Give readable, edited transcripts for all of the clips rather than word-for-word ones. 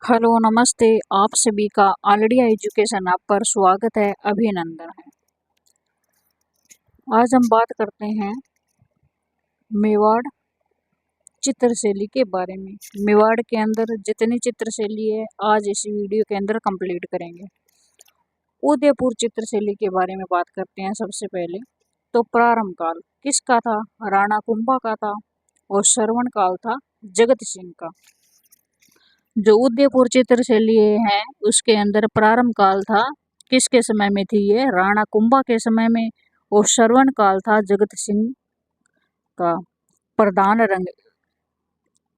Hello नमस्ते। आप सभी का ऑलरेडी एजुकेशन ऐप पर स्वागत है, अभिनंदन है। आज हम बात करते हैं मेवाड़ चित्रशैली के बारे में। मेवाड़ के अंदर जितनी चित्रशैली है आज इस वीडियो के अंदर कंप्लीट करेंगे। उदयपुर चित्रशैली के बारे में बात करते हैं। सबसे पहले तो प्रारंभ काल किसका था? राणा कुंभा का था। और श्रवण काल था जगत सिंह का। जो उदयपुर चित्रशैली है उसके अंदर प्रारंभ काल था किसके समय में थी? ये राणा कुंभा के समय में। और श्रवण काल था जगत सिंह का। प्रधान रंग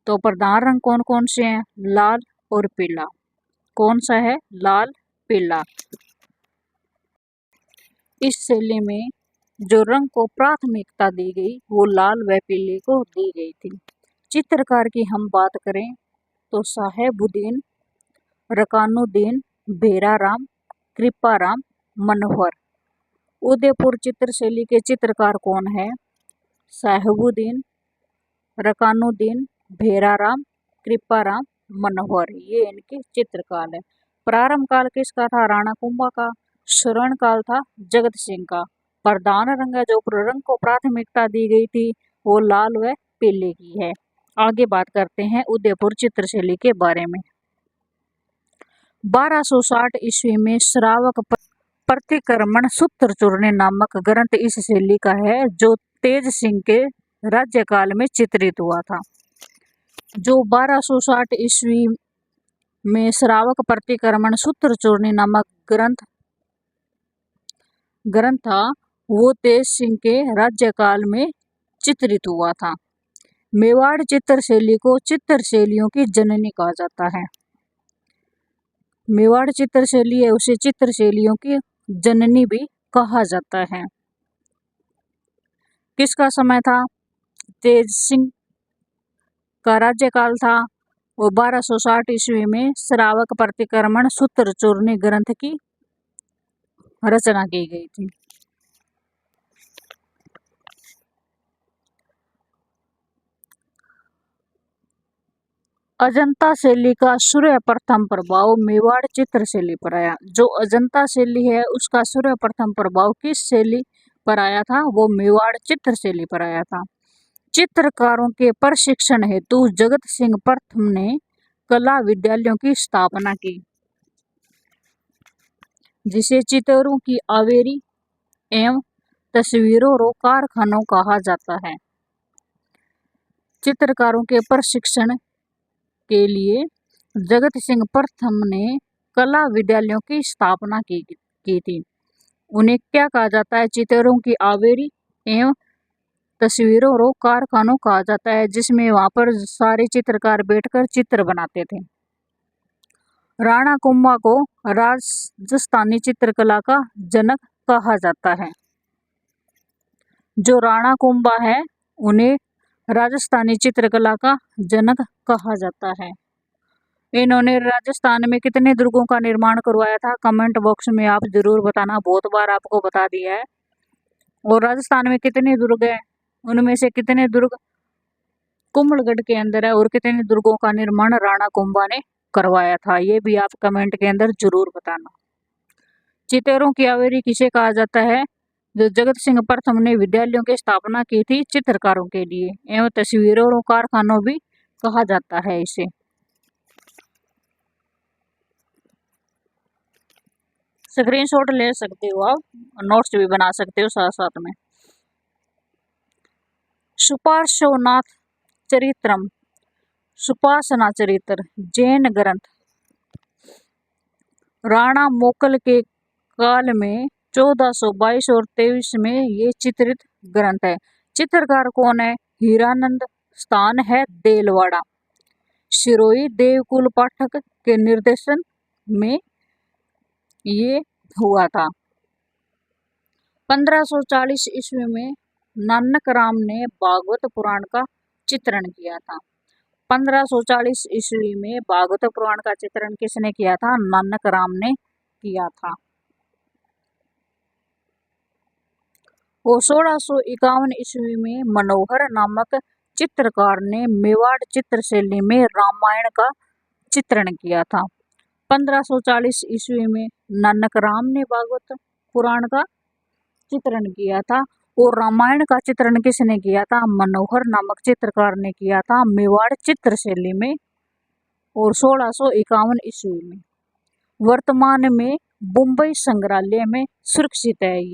तो प्रधान रंग कौन कौन से हैं? लाल और पीला। कौन सा है? लाल पीला। इस शैली में जो रंग को प्राथमिकता दी गई वो लाल व पीले को दी गई थी। चित्रकार की हम बात करें तो साहेबुद्दीन, रकानुद्दीन, भेराराम, कृपाराम, मनोहर। उदयपुर चित्रशैली के चित्रकार कौन है? साहेबुद्दीन, रकानुद्दीन, भेराराम, कृपाराम, मनोहर। ये इनके चित्रकार है। प्रारंभ काल किसका था? राणा कुंभा का। श्रवण काल था जगत सिंह का। प्रधान रंग जो रंग को प्राथमिकता दी गई थी वो लाल व पीले की है। आगे बात करते हैं उदयपुर चित्रशैली के बारे में। 1260 ईस्वी में श्रावक प्रतिक्रमण सूत्र चूर्ण नामक ग्रंथ इस शैली का है जो तेज सिंह के राज्यकाल में चित्रित हुआ था। जो 1260 ईस्वी में श्रावक प्रतिक्रमण सूत्र चूर्ण नामक ग्रंथ था वो तेज सिंह के राज्यकाल में चित्रित हुआ था। मेवाड़ चित्रशैली को चित्रशैलियों की जननी कहा जाता है। मेवाड़ चित्रशैली है उसे चित्रशैलियों की जननी भी कहा जाता है। किसका समय था? तेज सिंह का राज्यकाल था। वो 1260 ईस्वी में श्रावक प्रतिक्रमण सूत्र चूर्ण ग्रंथ की रचना की गई थी। अजंता शैली का सर्वप्रथम प्रभाव मेवाड़ चित्रशैली पर आया। जो अजंता शैली है उसका सर्वप्रथम प्रभाव किस शैली पर आया था? वो मेवाड़ चित्रशैली पर आया था। चित्रकारों के प्रशिक्षण हेतु जगत सिंह प्रथम ने कला विद्यालयों की स्थापना की जिसे चित्रों की आवेरी एवं तस्वीरों रो कारखानों कहा जाता है। चित्रकारों के प्रशिक्षण के लिए जगत सिंह प्रथम ने कला विद्यालयों की स्थापना की थी। उन्हें क्या कहा जाता है? चित्रों की आवेरी एवं तस्वीरों रो कारखानों कहा जाता है जिसमें वहां पर सारे चित्रकार बैठकर चित्र बनाते थे। राणा कुंभा को राजस्थानी चित्रकला का जनक कहा जाता है। जो राणा कुंभा है उन्हें राजस्थानी चित्रकला का जनक कहा जाता है। इन्होंने राजस्थान में कितने दुर्गों का निर्माण करवाया था? कमेंट बॉक्स में आप जरूर बताना। बहुत बार आपको बता दिया है। और राजस्थान में कितने दुर्ग हैं उनमें से कितने दुर्ग कुंभलगढ़ के अंदर है और कितने दुर्गों का निर्माण राणा कुंभा ने करवाया था? ये भी आप कमेंट के अंदर जरूर बताना। चित्रों की आवेरी किसे कहा जाता है? जो जगत सिंह प्रथम ने विद्यालयों की स्थापना की थी चित्रकारों के लिए एवं तस्वीरों और कारखानों भी कहा जाता है इसे। स्क्रीनशॉट ले सकते हो आप, नोट्स भी बना सकते हो साथ साथ में। सुपार्श्वनाथ चरित्रम, सुपासना चरित्र जैन ग्रंथ राणा मोकल के काल में 1422 और 23 में ये चित्रित ग्रंथ है। चित्रकार कौन है? हीरानंद। स्थान है देलवाड़ा। शिरोई देवकुल पाठक के निर्देशन में ये हुआ था। 1540 ईस्वी में नानक राम ने भागवत पुराण का चित्रण किया था। 1540 ईस्वी में भागवत पुराण का चित्रण किसने किया था? नानक राम ने किया था। और 1651 ईस्वी में मनोहर नामक चित्रकार ने मेवाड़ चित्रशैली में रामायण का चित्रण किया था। 1540 ईस्वी में नानक राम ने भागवत पुराण का चित्रण किया था। और रामायण का चित्रण किसने किया था? मनोहर नामक चित्रकार ने किया था मेवाड़ चित्रशैली में, और 1651 ईस्वी में। वर्तमान में मुंबई संग्रहालय में सुरक्षित है।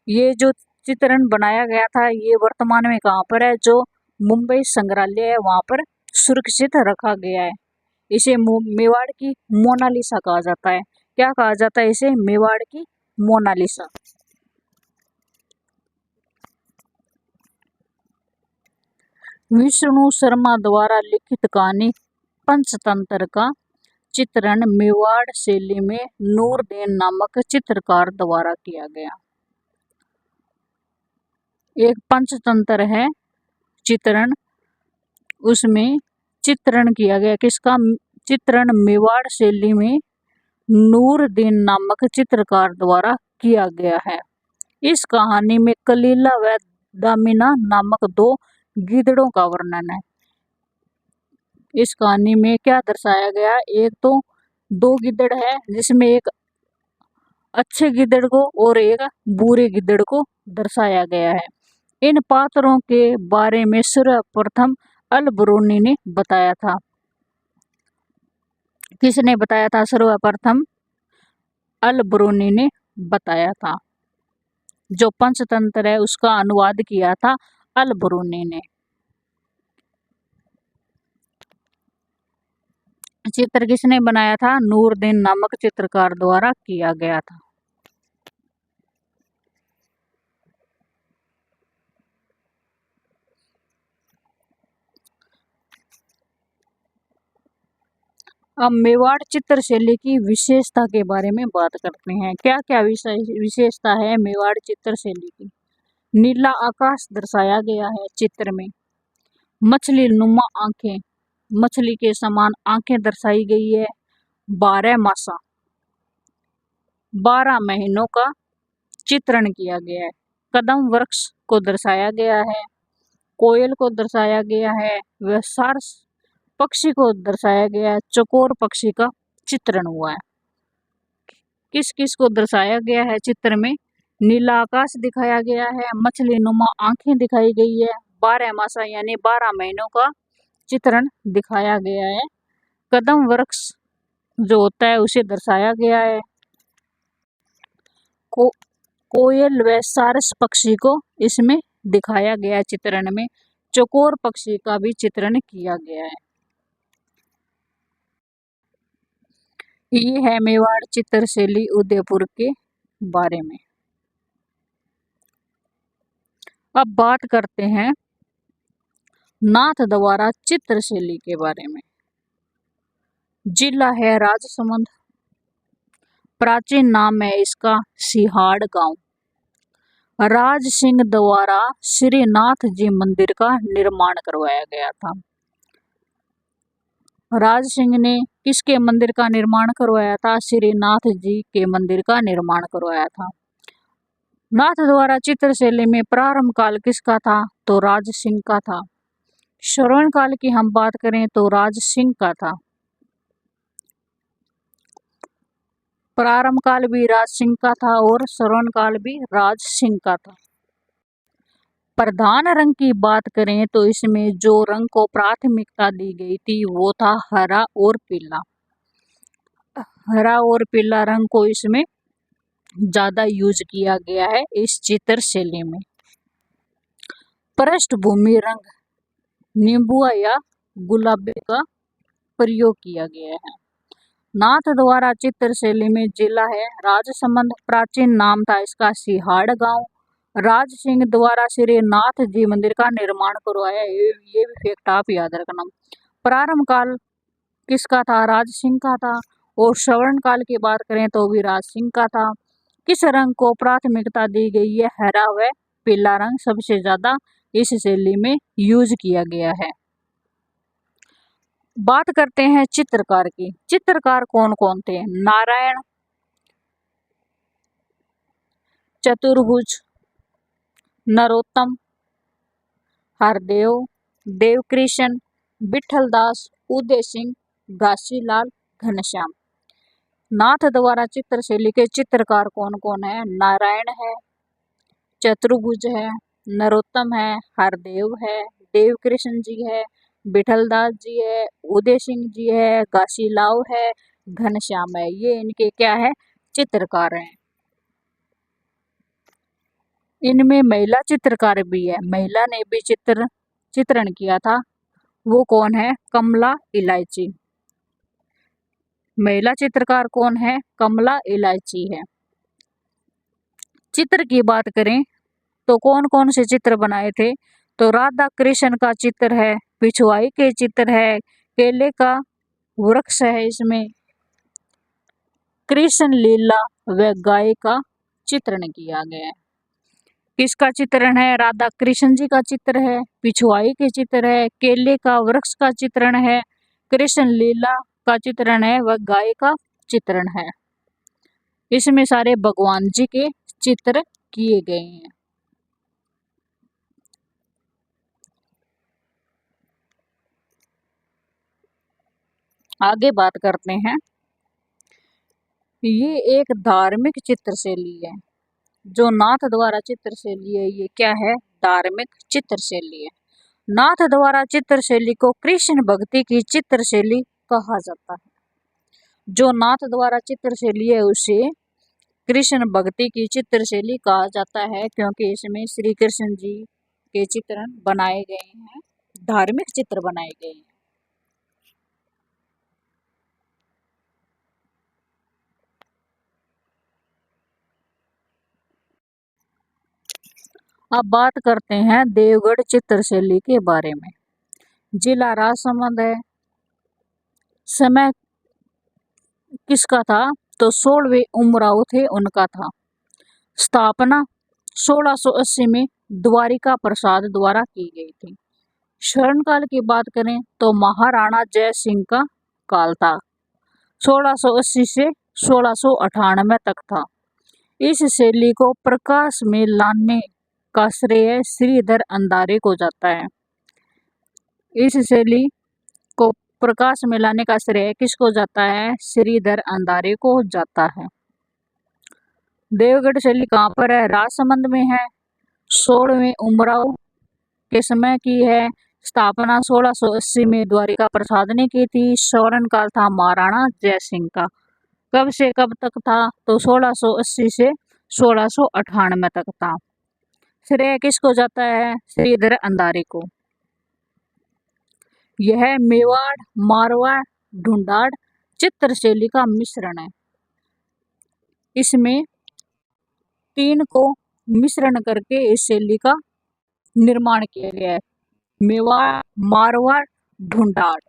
ये जो चित्रण बनाया गया था ये वर्तमान में कहाँ पर है? जो मुंबई संग्रहालय है वहां पर सुरक्षित रखा गया है। इसे मेवाड़ की मोनालिसा कहा जाता है। क्या कहा जाता है इसे? मेवाड़ की मोनालिसा। विष्णु शर्मा द्वारा लिखित कहानी पंचतंत्र का चित्रण मेवाड़ शैली में नूरदीन नामक चित्रकार द्वारा किया गया। एक पंचतंत्र है चित्रण, उसमें चित्रण किया गया। किसका चित्रण? मेवाड़ शैली में नूरदीन नामक चित्रकार द्वारा किया गया है। इस कहानी में कलीला व दामिना नामक दो गिद्धड़ों का वर्णन है। इस कहानी में क्या दर्शाया गया? एक तो दो गिद्धड़ है जिसमें एक अच्छे गिद्धड़ को और एक बुरे गिद्धड़ को दर्शाया गया है। इन पात्रों के बारे में सर्वप्रथम अल-बरूनी ने बताया था। किसने बताया था? सर्वप्रथम अल-बरूनी ने बताया था। जो पंचतंत्र है उसका अनुवाद किया था अल-बरूनी ने। चित्र किसने बनाया था? नूरदीन नामक चित्रकार द्वारा किया गया था। अब मेवाड़ चित्रशैली की विशेषता के बारे में बात करते हैं। क्या क्या विशेषता है मेवाड़ चित्रशैली की? नीला आकाश दर्शाया गया है चित्र में। मछली नुमा आंखें, मछली के समान आंखें दर्शाई गई है। 12 मासा, 12 महीनों का चित्रण किया गया है। कदम वृक्ष को दर्शाया गया है, कोयल को दर्शाया गया है, व सारस पक्षी को दर्शाया गया है। चकोर पक्षी का चित्रण हुआ है। किस किस को दर्शाया गया है चित्र में? नीला आकाश दिखाया गया है, मछली नुमा आंखें दिखाई गई है, 12 मासा यानी 12 महीनों का चित्रण दिखाया गया है। कदम वृक्ष जो होता है उसे दर्शाया गया है। कोयल व सारस पक्षी को इसमें दिखाया गया चित्रण में। चकोर पक्षी का भी चित्रण किया गया है। ये है मेवाड़ चित्रशैली उदयपुर के बारे में। अब बात करते हैं नाथद्वारा चित्रशैली के बारे में। जिला है राजसमंद, प्राचीन नाम है इसका सिहाड़ गांव। राज सिंह द्वारा श्रीनाथ जी मंदिर का निर्माण करवाया गया था। राज सिंह ने किसके मंदिर का निर्माण करवाया था? श्रीनाथ जी के मंदिर का निर्माण करवाया था। नाथ द्वारा चित्रशैली में प्रारंभ काल किसका था? तो राज सिंह का था। श्रवण काल की हम बात करें तो राज सिंह का था। प्रारंभ काल भी राज सिंह का था और श्रवण काल भी राज सिंह का था। प्रधान रंग की बात करें तो इसमें जो रंग को प्राथमिकता दी गई थी वो था हरा और पीला। हरा और पीला रंग को इसमें ज्यादा यूज किया गया है इस चित्रशैली में। पृष्ठभूमि रंग नींबुआ या गुलाबी का प्रयोग किया गया है। नाथ द्वारा चित्रशैली में जिला है राजसमंद, प्राचीन नाम था इसका सिहाड़ गांव। राज सिंह द्वारा श्रीनाथ जी मंदिर का निर्माण करवाया। ये भी फैक्ट आप याद रखना। प्रारंभ काल किसका था? राज सिंह का था। और श्रवण काल की बात करें तो भी राज सिंह का था। किस रंग को प्राथमिकता दी गई है? हरा व पीला रंग सबसे ज्यादा इस शैली में यूज किया गया है। बात करते हैं चित्रकार की। चित्रकार कौन कौन थे? नारायण, चतुर्भुज, नरोत्तम, हरदेव, देवकृष्ण, विठल दास, उदय सिंह, घासीलाल घनश्याम। नाथ द्वारा चित्र शैली के चित्रकार कौन कौन है? नारायण है, चतुर्भुज है, नरोत्तम है, हरदेव है, देव कृष्ण जी है, विठलदास जी है, उदय सिंह जी है, घासीलाल है, घनश्याम है। ये इनके क्या है? चित्रकार हैं। इनमें महिला चित्रकार भी है, महिला ने भी चित्रण किया था। वो कौन है? कमला इलायची। महिला चित्रकार कौन है? कमला इलायची है। चित्र की बात करें तो कौन कौन से चित्र बनाए थे? तो राधा कृष्ण का चित्र है, पिछवाई के चित्र है, केले का वृक्ष है, इसमें कृष्ण लीला व गाय का चित्रण किया गया है। किसका चित्रण है? राधा कृष्ण जी का चित्र है, पिछवाई के चित्र है, केले का वृक्ष का चित्रण है, कृष्ण लीला का चित्रण है व गाय का चित्रण है। इसमें सारे भगवान जी के चित्र किए गए हैं। आगे बात करते हैं। ये एक धार्मिक चित्र शैली है, जो नाथ द्वारा चित्र शैली है। ये क्या है? धार्मिक चित्र शैली है। नाथ द्वारा चित्र शैली को कृष्ण भक्ति की चित्र शैली कहा जाता है। जो नाथ द्वारा चित्र शैली है उसे कृष्ण भक्ति की चित्र शैली कहा जाता है, क्योंकि इसमें श्री कृष्ण जी के चित्रण बनाए गए हैं, धार्मिक चित्र बनाए गए हैं। अब बात करते हैं देवगढ़ चित्र शैली के बारे में। जिला राजसमंद है। समय किसका था? तो 16वें उमराव थे उनका था। स्थापना 1680 में द्वारिका प्रसाद द्वारा की गई थी। स्वर्ण काल की बात करें तो महाराणा जय सिंह का काल था, 1680 से 1698 तक था। इस शैली को प्रकाश में लाने का श्रेय श्रीधर अंधारे को जाता है। इस शैली को प्रकाश में लाने का श्रेय किसको जाता है? श्रीधर अंधारे को जाता है। देवगढ़ शैली कहाँ पर है? राजसमंद में है। 16वें उमराव के समय की है। स्थापना 1680 में द्वारिका प्रसाद ने की थी। स्वर्ण काल था महाराणा जय सिंह का। कब से कब तक था? तो 1680 से 1698 तक था। श्रेय किसको जाता है? श्रीधर अंधारे को। यह मेवाड़, मारवाड़, ढूंढाड़ चित्र शैली का मिश्रण है। इसमें तीन को मिश्रण करके इस शैली का निर्माण किया गया है। मेवाड़, मारवाड़, ढूंढाड़।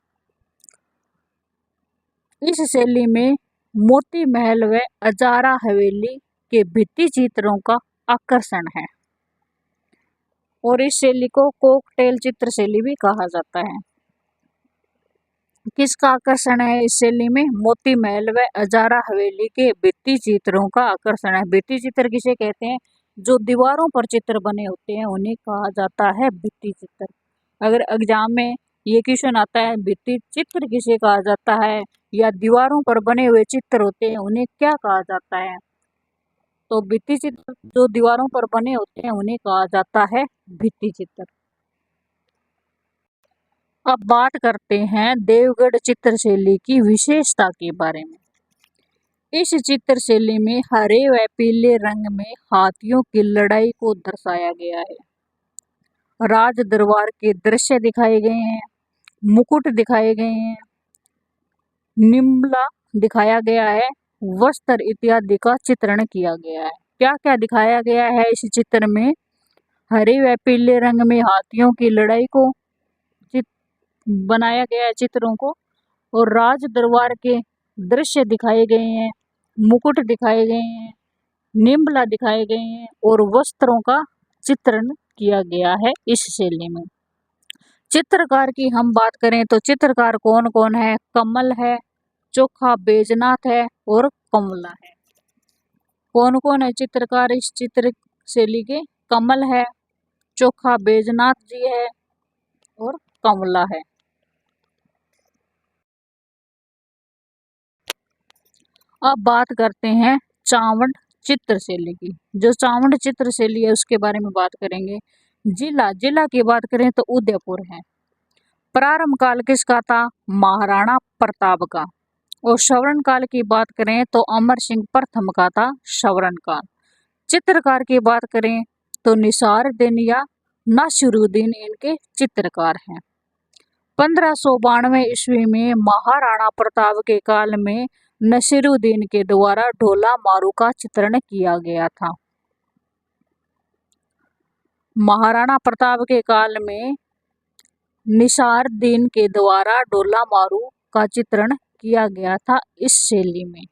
इस शैली में मोती महल व अजारा हवेली के भित्ति चित्रों का आकर्षण है, और इस शैली को कोकटेल चित्र शैली भी कहा जाता है। किसका आकर्षण है इस शैली में? मोती महल व अजारा हवेली के भित्ति चित्रों का आकर्षण है। भित्ति चित्र किसे कहते हैं? जो दीवारों पर चित्र बने होते हैं उन्हें कहा जाता है भित्ति चित्र। अगर एग्जाम में ये क्वेश्चन आता है भित्ति चित्र किसे कहा जाता है, या दीवारों पर बने हुए चित्र होते हैं उन्हें क्या कहा जाता है, तो भित्ति चित्र जो दीवारों पर बने होते हैं उन्हें कहा जाता है भित्ति चित्र। अब बात करते हैं देवगढ़ चित्र शैली की विशेषता के बारे में। इस चित्र शैली में हरे व पीले रंग में हाथियों की लड़ाई को दर्शाया गया है। राज दरबार के दृश्य दिखाए गए हैं, मुकुट दिखाए गए हैं, निम्बला दिखाया गया है, वस्त्र इत्यादि का चित्रण किया गया है। क्या क्या दिखाया गया है इस चित्र में? हरे व पीले रंग में हाथियों की लड़ाई को बनाया गया है चित्रों को, और राज दरबार के दृश्य दिखाए गए हैं, मुकुट दिखाए गए हैं, निम्बला दिखाए गए हैं, और वस्त्रों का चित्रण किया गया है इस शैली में। चित्रकार की हम बात करें तो चित्रकार कौन कौन है? कमल है, चोखा बैजनाथ है और कमला है। कौन कौन है चित्रकार इस चित्र शैली के? कमल है, चोखा बैजनाथ जी है और कमला है। अब बात करते हैं चावंड चित्रशैली की। जो चावंड चित्रशैली है उसके बारे में बात करेंगे। जिला की बात करें तो उदयपुर है। प्रारंभ काल किसका था? महाराणा प्रताप का। और सवर्ण काल की बात करें तो अमर सिंह प्रथम का था सवर्ण काल। चित्रकार की बात करें तो निसारुद्दीन या नासिरुद्दीन इनके चित्रकार हैं। 1592 ईस्वी में महाराणा प्रताप के काल में नसीरुद्दीन के द्वारा ढोला मारू का चित्रण किया गया था। महाराणा प्रताप के काल में निसारुद्दीन के द्वारा ढोला मारू का चित्रण किया गया था इस शैली में।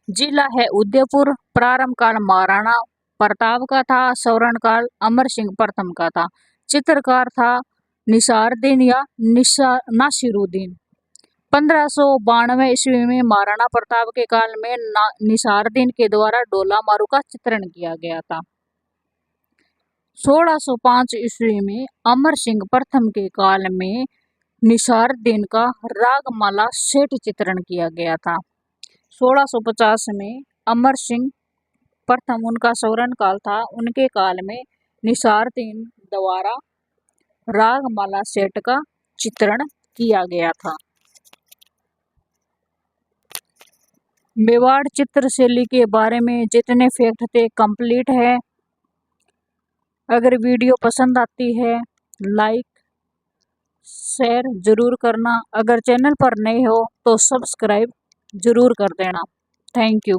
जिला है उदयपुर। प्रारंभ काल महाराणा प्रताप का था, सवर्ण काल अमर सिंह प्रथम का था। चित्रकार था निसारुद्दीन या नासिरुद्दीन। 1592 ईस्वी में महाराणा प्रताप के काल में निसारुद्दीन के द्वारा ढोला मारू का चित्रण किया गया था। 1605 ईस्वी में अमर सिंह प्रथम के काल में निसारुद्दीन का रागमाला सेठ चित्रण किया गया था। 1650 में अमर सिंह प्रथम, उनका सवर्ण काल था, उनके काल में निसारुद्दीन द्वारा रागमाला सेठ का चित्रण किया गया था। मेवाड़ चित्रशैली के बारे में जितने फैक्ट थे कंप्लीट है। अगर वीडियो पसंद आती है लाइक शेयर जरूर करना। अगर चैनल पर नए हो तो सब्सक्राइब जरूर कर देना। Thank you.